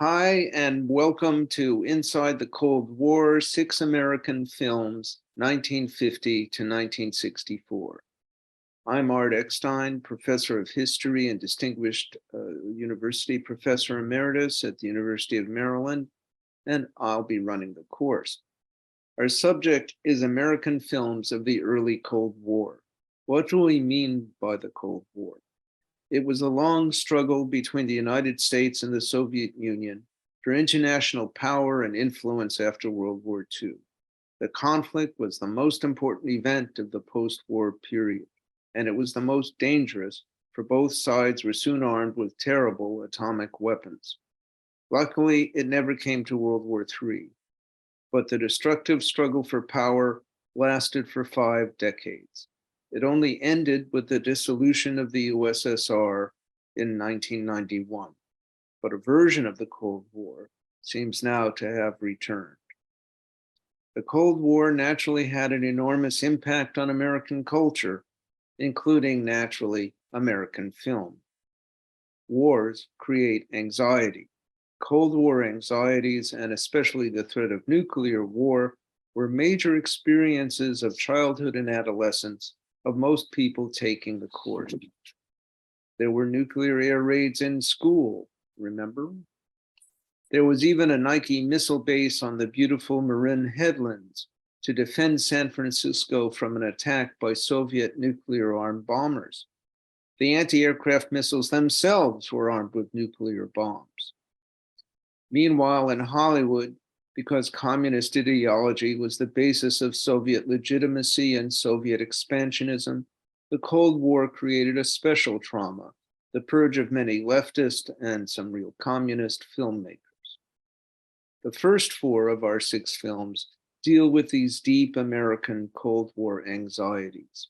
Hi, and welcome to Inside the Cold War, Six American Films, 1950 to 1964. I'm Art Eckstein, Professor of History and Distinguished University Professor Emeritus at the University of Maryland, and I'll be running the course. Our subject is American films of the early Cold War. What do we mean by the Cold War? It was a long struggle between the United States and the Soviet Union for international power and influence after World War II. The conflict was the most important event of the post-war period, and it was the most dangerous, for both sides were soon armed with terrible atomic weapons. Luckily, it never came to World War III, but the destructive struggle for power lasted for 5 decades. It only ended with the dissolution of the USSR in 1991, but a version of the Cold War seems now to have returned. The Cold War naturally had an enormous impact on American culture, including, naturally, American film. Wars create anxiety. Cold War anxieties, and especially the threat of nuclear war, were major experiences of childhood and adolescence of most people taking the course. There were nuclear air raids in school, remember? There was even a Nike missile base on the beautiful Marin Headlands to defend San Francisco from an attack by Soviet nuclear-armed bombers. The anti-aircraft missiles themselves were armed with nuclear bombs. Meanwhile, in Hollywood, because communist ideology was the basis of Soviet legitimacy and Soviet expansionism, the Cold War created a special trauma, the purge of many leftist and some real communist filmmakers. The first 4 of our 6 films deal with these deep American Cold War anxieties.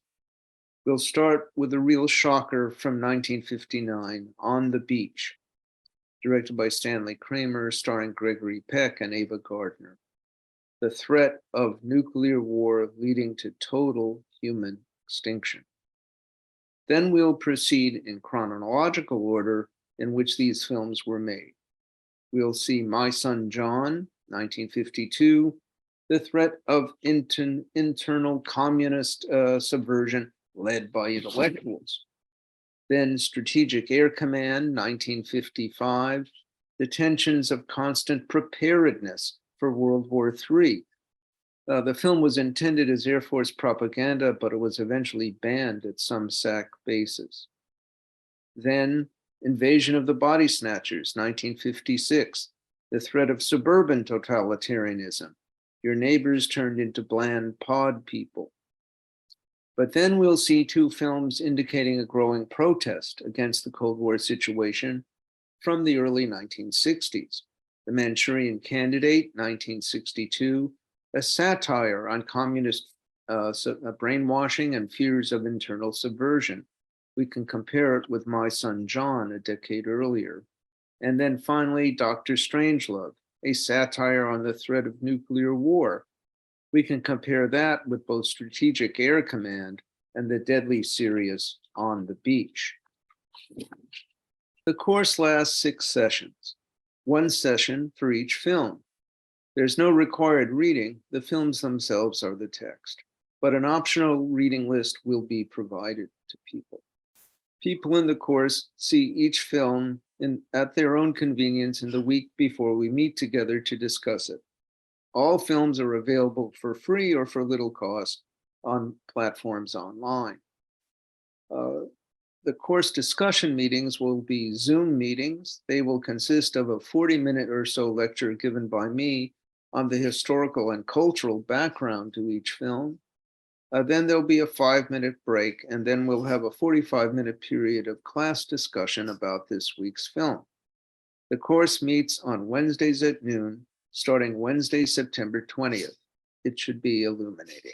We'll start with a real shocker from 1959, On the Beach, directed by Stanley Kramer, starring Gregory Peck and Ava Gardner. The threat of nuclear war leading to total human extinction. Then we'll proceed in chronological order in which these films were made. We'll see My Son John, 1952, the threat of internal communist subversion led by intellectuals. Then Strategic Air Command, 1955, the tensions of constant preparedness for World War III. The film was intended as Air Force propaganda, but it was eventually banned at some SAC bases. Then Invasion of the Body Snatchers, 1956, the threat of suburban totalitarianism. Your neighbors turned into bland pod people. But then we'll see 2 films indicating a growing protest against the Cold War situation from the early 1960s. The Manchurian Candidate, 1962, a satire on communist brainwashing and fears of internal subversion. We can compare it with My Son John a decade earlier. And then finally, Dr. Strangelove, a satire on the threat of nuclear war. We can compare that with both Strategic Air Command and the deadly series On the Beach. The course lasts 6 sessions, 1 session for each film. There's no required reading. The films themselves are the text, but an optional reading list will be provided to people. People in the course see each film at their own convenience in the week before we meet together to discuss it. All films are available for free or for little cost on platforms online. The course discussion meetings will be Zoom meetings. They will consist of a 40-minute or so lecture given by me on the historical and cultural background to each film. Then there'll be a 5-minute break, and then we'll have a 45-minute period of class discussion about this week's film. The course meets on Wednesdays at noon, starting Wednesday, September 20th. It should be illuminating.